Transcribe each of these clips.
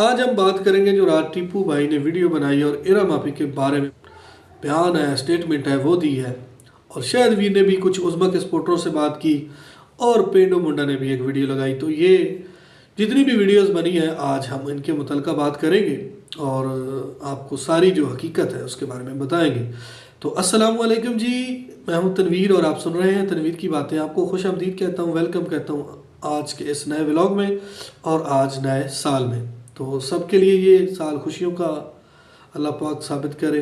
आज हम बात करेंगे जो रात टीपू भाई ने वीडियो बनाई और इरा माफी के बारे में बयान है, स्टेटमेंट है वो दी है। और शायद वीर ने भी कुछ उज़्मा के सपोर्टरों से बात की और पेंडो मुंडा ने भी एक वीडियो लगाई। तो ये जितनी भी वीडियोस बनी है आज हम इनके मुतल्लिक़ बात करेंगे और आपको सारी जो हकीकत है उसके बारे में बताएंगे। तो अस्सलाम वालेकुम जी, मैं हूं तनवीर और आप सुन रहे हैं तनवीर की बातें। आपको खुश आमदीद कहता हूं, वेलकम कहता हूं आज के इस नए व्लॉग में और आज नए साल में। तो सबके लिए ये साल खुशियों का अल्लाह पाक साबित करे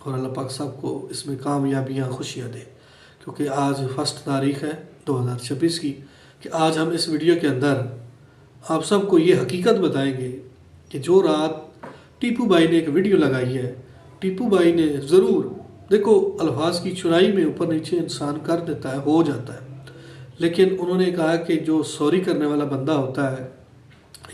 और अल्लाह पाक सबको इसमें कामयाबियाँ खुशियाँ दे, क्योंकि आज फर्स्ट तारीख़ है 2026 की कि आज हम इस वीडियो के अंदर आप सबको ये हकीकत बताएंगे कि जो रात टीपू भाई ने एक वीडियो लगाई है, टीपू भाई ने ज़रूर देखो अल्फाज की चुनाई में ऊपर नीचे इंसान कर देता है, हो जाता है, लेकिन उन्होंने कहा कि जो सॉरी करने वाला बंदा होता है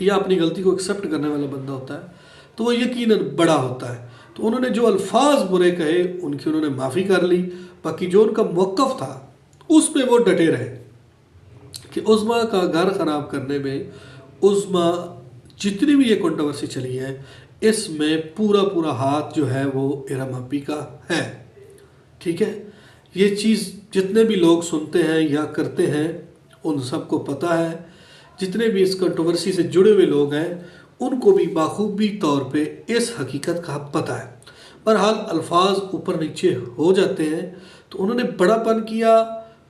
या अपनी गलती को एक्सेप्ट करने वाला बंदा होता है तो वो यकीनन बड़ा होता है। तो उन्होंने जो अल्फाज बुरे कहे उनकी उन्होंने माफ़ी कर ली, बाकी जो उनका मौक़िफ़ था उस पर वो डटे रहे कि उज़्मा का घर ख़राब करने में उज़्मा जितनी भी ये कंट्रोवर्सी चली है इसमें पूरा हाथ जो है वो इरा मापी का है। ठीक है, ये चीज़ जितने भी लोग सुनते हैं या करते हैं उन सबको पता है, जितने भी इस कंट्रोवर्सी से जुड़े हुए लोग हैं उनको भी बाखूबी तौर पे इस हकीकत का पता है। बहरहाल अल्फाज ऊपर नीचे हो जाते हैं तो उन्होंने बड़ापन किया,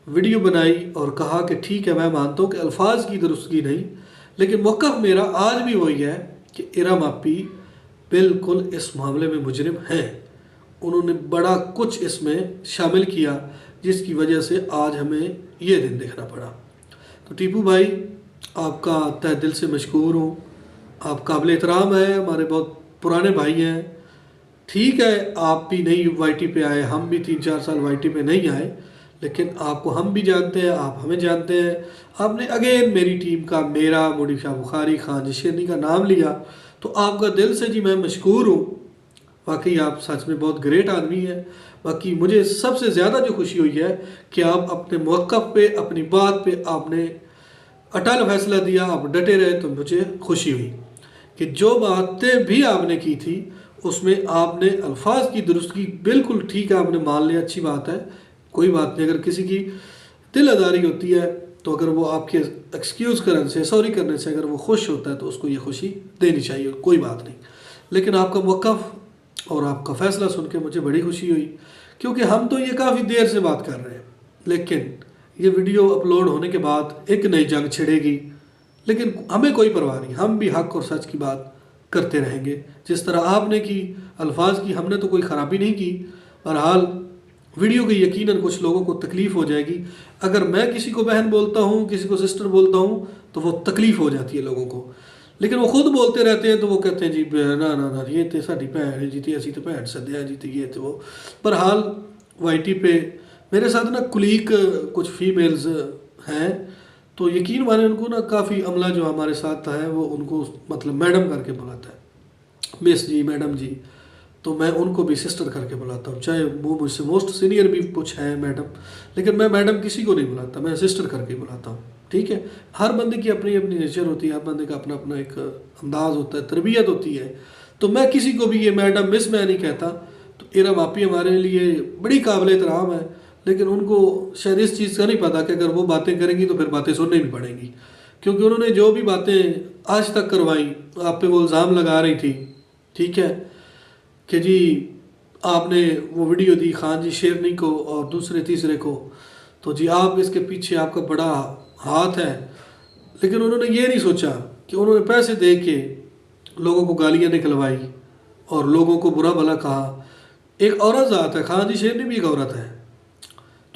वीडियो बनाई और कहा कि ठीक है मैं मानता हूँ कि अल्फाज की दुरुस्तगी नहीं, लेकिन मौक़िफ़ मेरा आज भी वही है कि इरा मापी बिल्कुल इस मामले में मुजरिम हैं। उन्होंने बड़ा कुछ इसमें शामिल किया जिसकी वजह से आज हमें ये दिन देखना पड़ा। तो टीपू भाई आपका तहे दिल से मशकूर हूँ, आप काबिल एहतराम है, हमारे बहुत पुराने भाई हैं। ठीक है आप भी नहीं वाईटी पे आए, हम भी 3-4 साल वाईटी पे नहीं आए, लेकिन आपको हम भी जानते हैं, आप हमें जानते हैं। आपने अगेन मेरी टीम का, मेरा, मुनीब शाह बुखारी, खान शेरनी का नाम लिया, तो आपका दिल से जी मैं मशकूर हूँ। वाकई आप सच में बहुत ग्रेट आदमी है। बाकी मुझे सबसे ज़्यादा जो खुशी हुई है कि आप अपने मौक़िफ़ पे, अपनी बात पे आपने अटल फैसला दिया, आप डटे रहे, तो मुझे खुशी हुई कि जो बातें भी आपने की थी उसमें आपने अल्फाज की दुरुस्तगी बिल्कुल ठीक है, आपने मान लिया, अच्छी बात है, कोई बात नहीं। अगर किसी की दिल आज़ारी होती है तो अगर वो आपके एक्सक्यूज़ करने से, सॉरी करने से अगर वो खुश होता है तो उसको ये खुशी देनी चाहिए, कोई बात नहीं। लेकिन आपका मौक़िफ़ और आपका फ़ैसला सुन के मुझे बड़ी खुशी हुई, क्योंकि हम तो ये काफ़ी देर से बात कर रहे हैं, लेकिन ये वीडियो अपलोड होने के बाद एक नई जंग छिड़ेगी, लेकिन हमें कोई परवाह नहीं, हम भी हक़ और सच की बात करते रहेंगे जिस तरह आपने की। अल्फाज की हमने तो कोई ख़राबी नहीं की। बहरहाल वीडियो की यकीनन कुछ लोगों को तकलीफ़ हो जाएगी। अगर मैं किसी को बहन बोलता हूँ, किसी को सिस्टर बोलता हूँ तो वो तकलीफ़ हो जाती है लोगों को, लेकिन वो खुद बोलते रहते हैं तो वो कहते हैं जी ना ये तो साड़ी भैन है जी, असी तो भैन सद्या जी, तो ये तो वो। बहरहाल वाईटी पे मेरे साथ ना कुलीग कुछ फीमेल्स हैं, तो यकीन माने उनको ना काफ़ी अमला जो हमारे साथ है वो उनको मतलब मैडम करके बुलाता है, मिस जी, मैडम जी, तो मैं उनको भी सिस्टर करके बुलाता हूँ, चाहे वो मुझसे मोस्ट सीनियर भी कुछ है मैडम, लेकिन मैं मैडम किसी को नहीं बुलाता, मैं सिस्टर करके बुलाता हूँ। ठीक है, हर बंदे की अपनी अपनी नेचर होती है, हर बंदे का अपना अपना एक अंदाज़ होता है, तरबियत होती है। तो मैं किसी को भी ये मैडम मिस मैं नहीं कहता। तो इरा मापी हमारे लिए बड़ी काबिल एहतराम है, लेकिन उनको शायद इस चीज़ का नहीं पता कि अगर वो बातें करेंगी तो फिर बातें सुननी भी पड़ेंगी, क्योंकि उन्होंने जो भी बातें आज तक करवाई, आप पे वो इल्ज़ाम लगा रही थी, ठीक है, कि जी आपने वो वीडियो दी खान जी शेरनी को और दूसरे तीसरे को, तो जी आप इसके पीछे आपका बड़ा हाथ है। लेकिन उन्होंने ये नहीं सोचा कि उन्होंने पैसे दे के लोगों को गालियाँ निकलवाई और लोगों को बुरा भला कहा। एक औरत ज़ात है, खान जी शेरनी भी एक औरत है,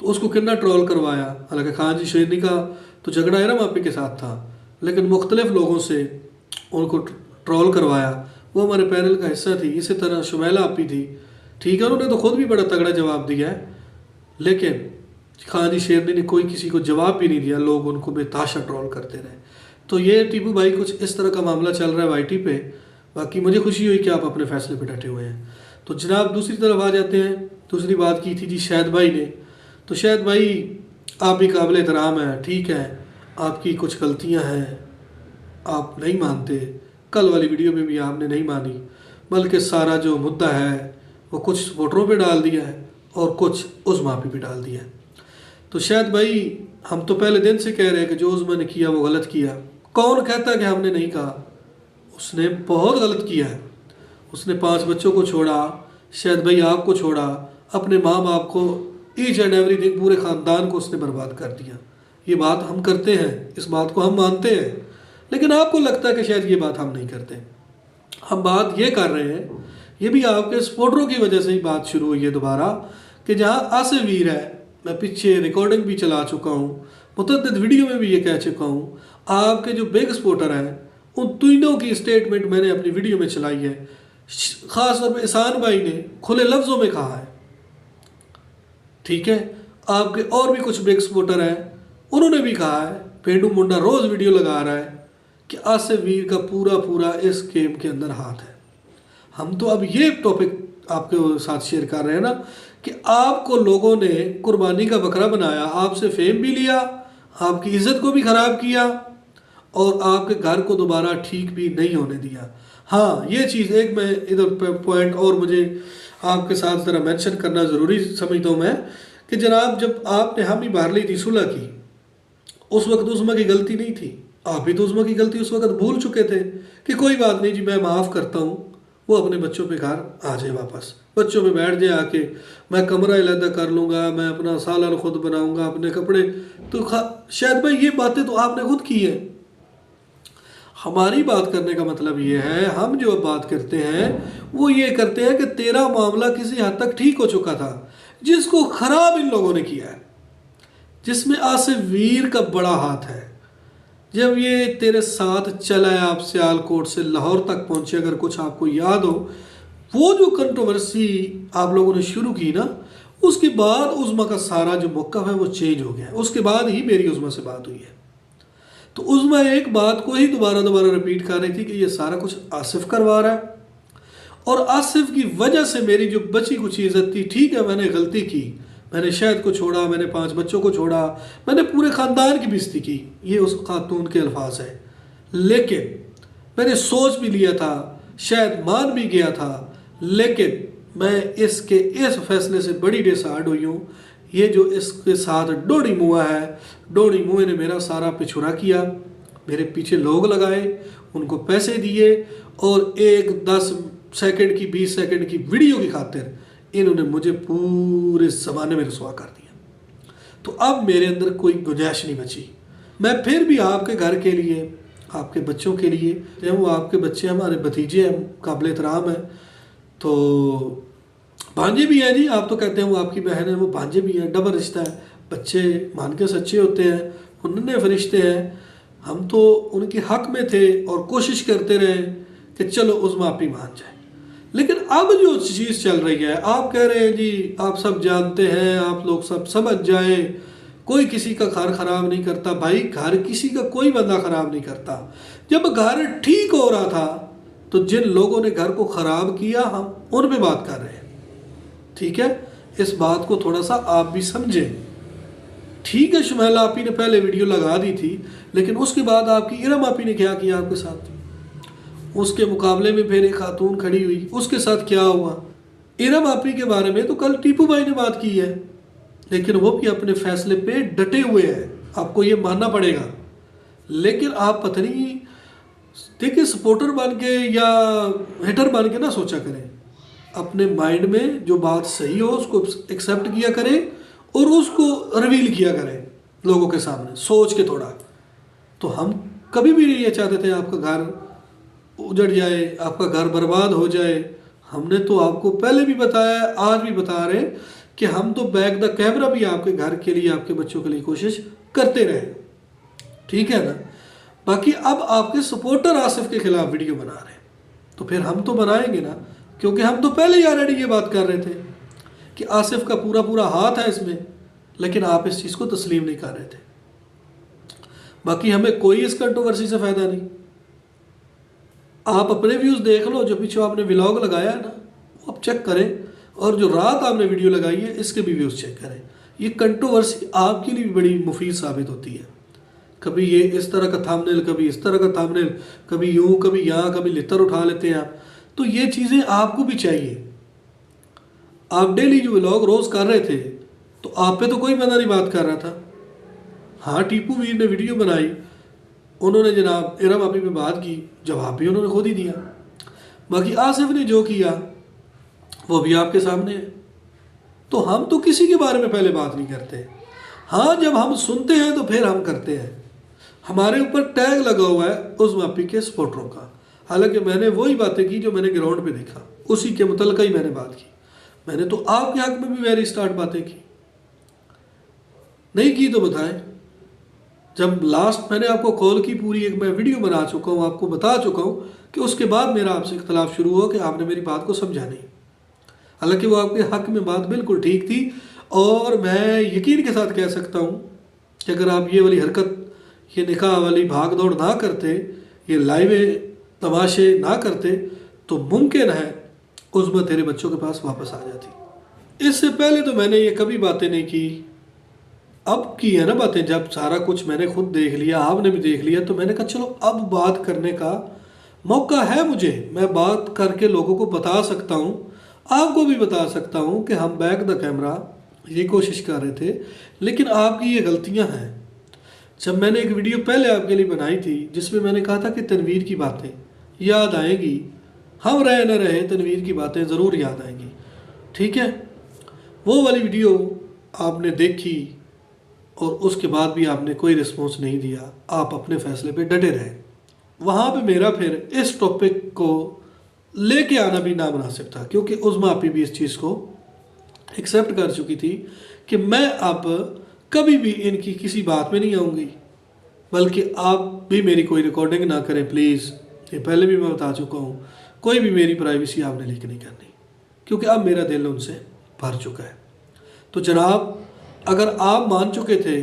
तो उसको कितना ट्रोल करवाया। हालांकि खान जी शेरनी का तो झगड़ा इरा मापी के साथ था, लेकिन मुख्तलिफ लोगों से उनको ट्रोल करवाया। वो हमारे पैनल का हिस्सा थी। इसी तरह शुमैला आपी थी, ठीक है, उन्होंने तो खुद भी बड़ा तगड़ा जवाब दिया है, लेकिन खान जी शेरनी ने कोई किसी को जवाब भी नहीं दिया, लोग उनको बेताशा ट्रोल करते रहे। तो ये टीपू भाई कुछ इस तरह का मामला चल रहा है वाईटी पे। बाकी मुझे खुशी हुई कि आप अपने फैसले पे डटे हुए हैं। तो जनाब दूसरी तरफ आ जाते हैं। दूसरी बात की थी जी शाहिद भाई ने, तो शाहिद भाई आप भी काबिल एहतराम है, ठीक है, आपकी कुछ गलतियां हैं, आप नहीं मानते, कल वाली वीडियो में भी आपने नहीं मानी, बल्कि सारा जो मुद्दा है वो कुछ सपोर्टरों पे डाल दिया है और कुछ उज़्मा पे भी डाल दिया है। तो शायद भाई हम तो पहले दिन से कह रहे हैं कि जो उज़्मा ने किया वो गलत किया। कौन कहता है कि हमने नहीं कहा? उसने बहुत गलत किया है। उसने 5 बच्चों को छोड़ा, शायद भाई आपको छोड़ा, अपने माँ बाप को, ईच एंड एवरीथिंग, पूरे ख़ानदान को उसने बर्बाद कर दिया। ये बात हम करते हैं, इस बात को हम मानते हैं, लेकिन आपको लगता है कि शायद ये बात हम नहीं करते। हम बात ये कर रहे हैं, ये भी आपके सपोर्टरों की वजह से ही बात शुरू हुई है दोबारा, कि जहाँ आसिफ वीर है, मैं पीछे रिकॉर्डिंग भी चला चुका हूँ, मुतअद्दिद वीडियो में भी ये कह चुका हूँ, आपके जो बिग सपोर्टर हैं उन तीनों की स्टेटमेंट मैंने अपनी वीडियो में चलाई है। ख़ास तौर पर एहसान भाई ने खुले लफ्ज़ों में कहा है, ठीक है। आपके और भी कुछ बिग सपोर्टर हैं, उन्होंने भी कहा है, पेंडू मुंडा रोज़ वीडियो लगा रहा है कि आसिफ वीर का पूरा पूरा इस गेम के अंदर हाथ है। हम तो अब ये टॉपिक आपके साथ शेयर कर रहे हैं ना कि आपको लोगों ने कुर्बानी का बकरा बनाया, आपसे फेम भी लिया, आपकी इज़्ज़त को भी ख़राब किया और आपके घर को दोबारा ठीक भी नहीं होने दिया। हाँ, ये चीज़ एक मैं इधर पॉइंट और मुझे आपके साथ ज़रा मेंशन करना ज़रूरी समझता हूँ मैं, कि जनाब जब आपने हामी बाहर ली थी सुलह की, उस वक्त उज़्मा की गलती नहीं थी, आप भी तो उज़्मा की गलती उस वक्त भूल चुके थे कि कोई बात नहीं जी, मैं माफ़ करता हूँ, वो अपने बच्चों पे घर आ जाए, वापस बच्चों पे बैठ जाए आके, मैं कमरा अलहदा कर लूँगा, मैं अपना सालन खुद बनाऊँगा, अपने कपड़े। तो शायद भाई ये बातें तो आपने खुद की है। हमारी बात करने का मतलब ये है, हम जो बात करते हैं वो ये करते हैं कि तेरा मामला किसी हद तक ठीक हो चुका था, जिसको ख़राब इन लोगों ने किया है, जिसमें आसिफ वीर का बड़ा हाथ है। जब ये तेरे साथ चला है, आप सियालकोट से लाहौर तक पहुँचे, अगर कुछ आपको याद हो, वो जो कंट्रोवर्सी आप लोगों ने शुरू की ना, उसके बाद उज़्मा का सारा जो मौक़िफ़ है वो चेंज हो गया। उसके बाद ही मेरी उज़्मा से बात हुई है। तो उज़्मा एक बात को ही दोबारा रिपीट कर रही थी कि ये सारा कुछ आसिफ करवा रहा है और आसिफ की वजह से मेरी जो बची कुछ इज़्ज़त थी, ठीक है मैंने गलती की, मैंने शायद को छोड़ा, मैंने 5 बच्चों को छोड़ा, मैंने पूरे ख़ानदान की बेइज्जती की, ये उस खातून के अल्फाज है, लेकिन मैंने सोच भी लिया था, शायद मान भी गया था, लेकिन मैं इसके इस फैसले से बड़ी डिसहार्ट हुई हूँ। ये जो इसके साथ डोडी मुआ है, डोडी मुए ने मेरा सारा पिछुरा किया, मेरे पीछे लोग लगाए, उनको पैसे दिए और एक 10 सेकंड की 20 सेकंड की वीडियो की खातिर इन्होंने मुझे पूरे ज़माने में रुसवा कर दिया। तो अब मेरे अंदर कोई गुंजाइश नहीं बची। मैं फिर भी आपके घर के लिए, आपके बच्चों के लिए, जब वो आपके बच्चे हमारे भतीजे हैं, काबिल एहतराम हैं, तो भांजे भी हैं जी, आप तो कहते हैं वो आपकी बहन है, वो भांजे भी हैं, डबल रिश्ता है। बच्चे मान के सच्चे होते हैं, उन्होंने फरिश्ते हैं, हम तो उनके हक में थे और कोशिश करते रहे कि चलो उज़्मा आप ही मान जाए। लेकिन अब जो चीज़ चल रही है, आप कह रहे हैं जी आप सब जानते हैं, आप लोग सब समझ जाए, कोई किसी का घर ख़राब नहीं करता। भाई घर किसी का कोई बंदा ख़राब नहीं करता। जब घर ठीक हो रहा था तो जिन लोगों ने घर को ख़राब किया, हम उन पे बात कर रहे हैं, ठीक है। इस बात को थोड़ा सा आप भी समझें। ठीक है, शुमैल आपी ने पहले वीडियो लगा दी थी, लेकिन उसके बाद आपकी इरम आपी ने क्या किया आपके साथ? उसके मुकाबले में फिर एक खातून खड़ी हुई, उसके साथ क्या हुआ? इरम आपी के बारे में तो कल टीपू भाई ने बात की है, लेकिन वो भी अपने फैसले पे डटे हुए हैं, आपको ये मानना पड़ेगा। लेकिन आप पता नहीं, देखिए सपोर्टर बन के या हेटर बन के ना सोचा करें, अपने माइंड में जो बात सही हो उसको एक्सेप्ट किया करें और उसको रिवील किया करें लोगों के सामने सोच के थोड़ा। तो हम कभी भी नहीं ये चाहते थे आपका घर उजड़ जाए, आपका घर बर्बाद हो जाए। हमने तो आपको पहले भी बताया, आज भी बता रहे कि हम तो बैक द कैमरा भी आपके घर के लिए, आपके बच्चों के लिए कोशिश करते रहे, ठीक है ना। बाकी अब आपके सपोर्टर आसिफ के खिलाफ वीडियो बना रहे हैं, तो फिर हम तो बनाएंगे ना, क्योंकि हम तो पहले ही ऑलरेडी ये बात कर रहे थे कि आसिफ का पूरा पूरा हाथ है इसमें, लेकिन आप इस चीज़ को तस्लीम नहीं कर रहे थे। बाकी हमें कोई इस कंट्रोवर्सी से फ़ायदा नहीं। आप अपने व्यूज़ देख लो, जो पीछे आपने व्लॉग लगाया है ना, वो आप चेक करें, और जो रात आपने वीडियो लगाई है इसके भी व्यूज़ चेक करें। ये कंट्रोवर्सी आपके लिए भी बड़ी मुफीद साबित होती है कभी ये इस तरह का थंबनेल, कभी इस तरह का थंबनेल, कभी यूं, कभी यहाँ, कभी लितर उठा लेते हैं आप। तो ये चीज़ें आपको भी चाहिए। आप डेली जो व्लॉग रोज़ कर रहे थे तो आप पे तो कोई बंदा नहीं बात कर रहा था। हाँ, टीपू वीर ने वीडियो बनाई, उन्होंने जनाब इरा माफी पे बात की, जवाब भी उन्होंने खुद ही दिया। बाकी आसिफ ने जो किया वो भी आपके सामने है। तो हम तो किसी के बारे में पहले बात नहीं करते। हाँ, जब हम सुनते हैं तो फिर हम करते हैं। हमारे ऊपर टैग लगा हुआ है उस माफी के सपोर्टरों का। हालांकि मैंने वही बातें की जो मैंने ग्राउंड पे देखा, उसी के मुतल्लिक़ ही मैंने बात की। मैंने तो आपके हक में भी वेरी स्टार्ट बातें की, नहीं की तो बताएं। जब लास्ट मैंने आपको कॉल की, पूरी एक मैं वीडियो बना चुका हूँ, आपको बता चुका हूँ कि उसके बाद मेरा आपसे इख्तलाफ शुरू हुआ कि आपने मेरी बात को समझा नहीं। हालांकि वो आपके हक में बात बिल्कुल ठीक थी, और मैं यकीन के साथ कह सकता हूँ कि अगर आप ये वाली हरकत, ये निकाह वाली भाग दौड़ ना करते, ये लाइव तमाशे ना करते, तो मुमकिन है उज़्मा तेरे बच्चों के पास वापस आ जाती। इससे पहले तो मैंने ये कभी बातें नहीं की। अब की है ना बातें, जब सारा कुछ मैंने खुद देख लिया, आपने भी देख लिया, तो मैंने कहा चलो अब बात करने का मौका है मुझे। मैं बात करके लोगों को बता सकता हूँ, आपको भी बता सकता हूँ कि हम बैक द कैमरा ये कोशिश कर रहे थे, लेकिन आपकी ये गलतियाँ हैं। जब मैंने एक वीडियो पहले आपके लिए बनाई थी जिसमें मैंने कहा था कि तनवीर की बातें याद आएंगी, हम रहे न रहे तनवीर की बातें ज़रूर याद आएंगी, ठीक है। वो वाली वीडियो आपने देखी और उसके बाद भी आपने कोई रिस्पॉन्स नहीं दिया, आप अपने फैसले पे डटे रहे। वहाँ पे मेरा फिर इस टॉपिक को लेके आना भी नामुनासिब था, क्योंकि उज़्मा आपी भी इस चीज़ को एक्सेप्ट कर चुकी थी कि मैं अब कभी भी इनकी किसी बात में नहीं आऊँगी, बल्कि आप भी मेरी कोई रिकॉर्डिंग ना करें प्लीज़। ये पहले भी मैं बता चुका हूँ, कोई भी मेरी प्राइवेसी आपने लीक नहीं करनी, क्योंकि अब मेरा दिल उनसे भर चुका है। तो जनाब, अगर आप मान चुके थे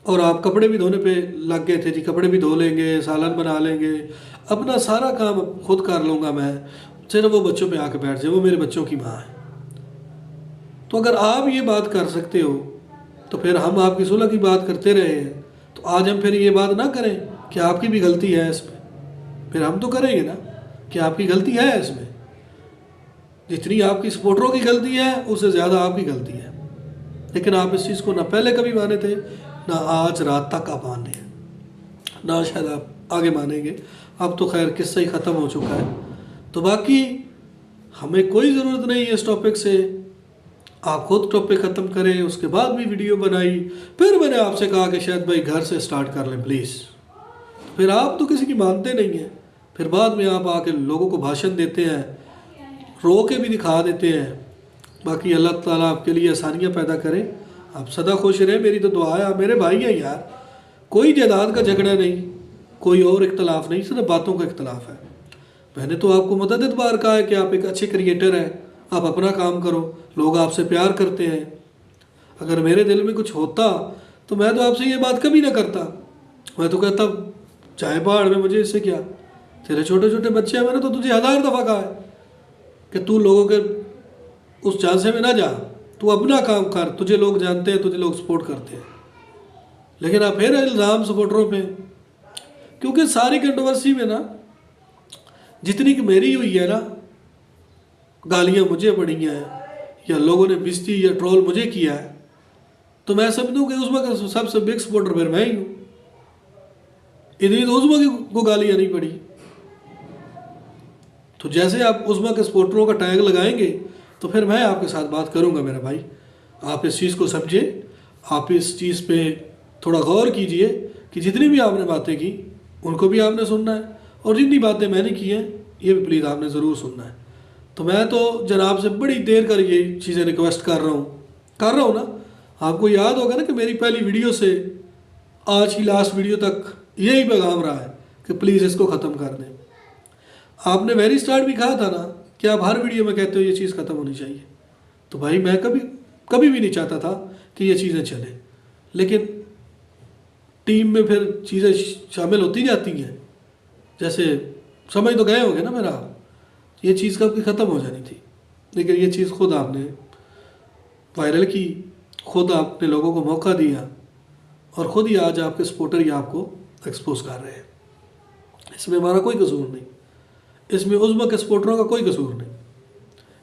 और आप कपड़े भी धोने पे लग गए थे, जी कपड़े भी धो लेंगे, सालन बना लेंगे, अपना सारा काम खुद कर लूँगा मैं, सिर्फ वो बच्चों पे आके बैठ जाए, वो मेरे बच्चों की माँ है। तो अगर आप ये बात कर सकते हो तो फिर हम आपकी सुलह की बात करते रहे हैं, तो आज हम फिर ये बात ना करें कि आपकी भी गलती है इसमें। फिर हम तो करेंगे ना कि आपकी गलती है इसमें। जितनी आपकी सपोर्टरों की गलती है उससे ज़्यादा आपकी गलती है, लेकिन आप इस चीज़ को ना पहले कभी माने थे, ना आज रात तक आप मान रहे हैं, ना शायद आप आगे मानेंगे। अब तो खैर किस्सा ही ख़त्म हो चुका है। तो बाकी हमें कोई ज़रूरत नहीं है इस टॉपिक से, आप खुद टॉपिक ख़त्म करें। उसके बाद भी वीडियो बनाई, फिर मैंने आपसे कहा कि शायद भाई घर से स्टार्ट कर लें प्लीज़। फिर आप तो किसी की मानते नहीं हैं, फिर बाद में आप आके लोगों को भाषण देते हैं, रो के भी दिखा देते हैं। बाकी अल्लाह ताला आपके लिए आसानियाँ पैदा करे, आप सदा खुश रहें, मेरी तो दुआ है। आप मेरे भाई हैं यार, कोई जायदाद का झगड़ा नहीं, कोई और इख्तलाफ नहीं, सिर्फ बातों का इख्तलाफ है। मैंने तो आपको मुतअद्दिद बार कहा है कि आप एक अच्छे क्रिएटर हैं, आप अपना काम करो, लोग आपसे प्यार करते हैं। अगर मेरे दिल में कुछ होता तो मैं तो आपसे ये बात कभी ना करता। मैं तो कहता चाहे पहाड़ में, मुझे इससे क्या, तेरे छोटे छोटे बच्चे हैं, मैंने तो तुझे 1000 दफ़ा कहा है कि तू लोगों के उस झांसे में ना जा, तू अपना काम कर, तुझे लोग जानते हैं, तुझे लोग सपोर्ट करते हैं। लेकिन आप फिर इल्ज़ाम सपोर्टरों पे, क्योंकि सारी कंट्रोवर्सी में ना जितनी कि मेरी हुई है ना, गालियाँ मुझे पड़ी हैं या लोगों ने बेइज्जती या ट्रोल मुझे किया है, तो मैं समझूँ कि उज़्मा का सबसे बिग सपोर्टर फिर मैं ही हूँ। इतनी तो उज़्मा को गालियाँ नहीं पड़ी। तो जैसे आप उज़्मा के सपोर्टरों का टैग लगाएंगे तो फिर मैं आपके साथ बात करूंगा मेरा भाई। आप इस चीज़ को समझिए, आप इस चीज़ पे थोड़ा गौर कीजिए कि जितनी भी आपने बातें की उनको भी आपने सुनना है, और जितनी बातें मैंने की हैं ये भी प्लीज़ आपने ज़रूर सुनना है। तो मैं तो जनाब से बड़ी देर कर ये चीज़ें रिक्वेस्ट कर रहा हूँ ना। आपको याद होगा ना कि मेरी पहली वीडियो से आज की लास्ट वीडियो तक यही पैगाम रहा है कि प्लीज़ इसको ख़त्म कर दें। आपने वेरी स्टार्ट भी कहा था ना कि आप हर वीडियो में कहते हो ये चीज़ ख़त्म होनी चाहिए। तो भाई मैं कभी भी नहीं चाहता था कि ये चीज़ें चलें, लेकिन टीम में फिर चीज़ें शामिल होती जाती हैं। जैसे समझ तो गए होंगे ना मेरा, ये चीज़ कब की ख़त्म हो जानी थी, लेकिन ये चीज़ खुद आपने वायरल की, खुद आपने लोगों को मौका दिया और ख़ुद ही आज आपके सपोर्टर ही आपको एक्सपोज कर रहे हैं। इसमें हमारा कोई कसूर नहीं, इसमें उज़्मा के सपोर्टरों का कोई कसूर नहीं,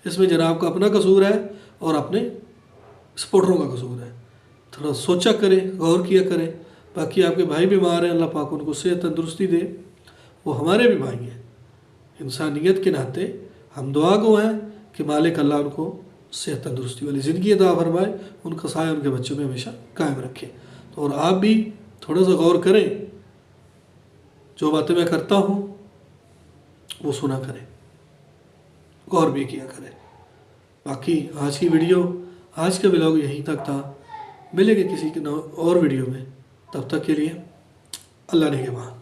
इसमें जनाब का अपना कसूर है और अपने सपोर्टरों का कसूर है। थोड़ा सोचा करें, गौर किया करें। बाकी आपके भाई बीमार हैं, अल्लाह पाक उनको सेहत तंदुरुस्ती दे, वो हमारे भी भाई हैं। इंसानियत के नाते हम दुआ गो हैं कि मालिक अल्लाह उनको सेहत तंदुरुस्ती वाली ज़िंदगी अता फरमाए, उनका साया उनके बच्चों में हमेशा कायम रखे। तो और आप भी थोड़ा सा गौर करें, जो बातें मैं करता हूँ वो सुना करें, गौर भी किया करें। बाकी आज की वीडियो, आज का व्लॉग यहीं तक था। मिलेंगे किसी के और वीडियो में, तब तक के लिए अल्लाह ने के बाद।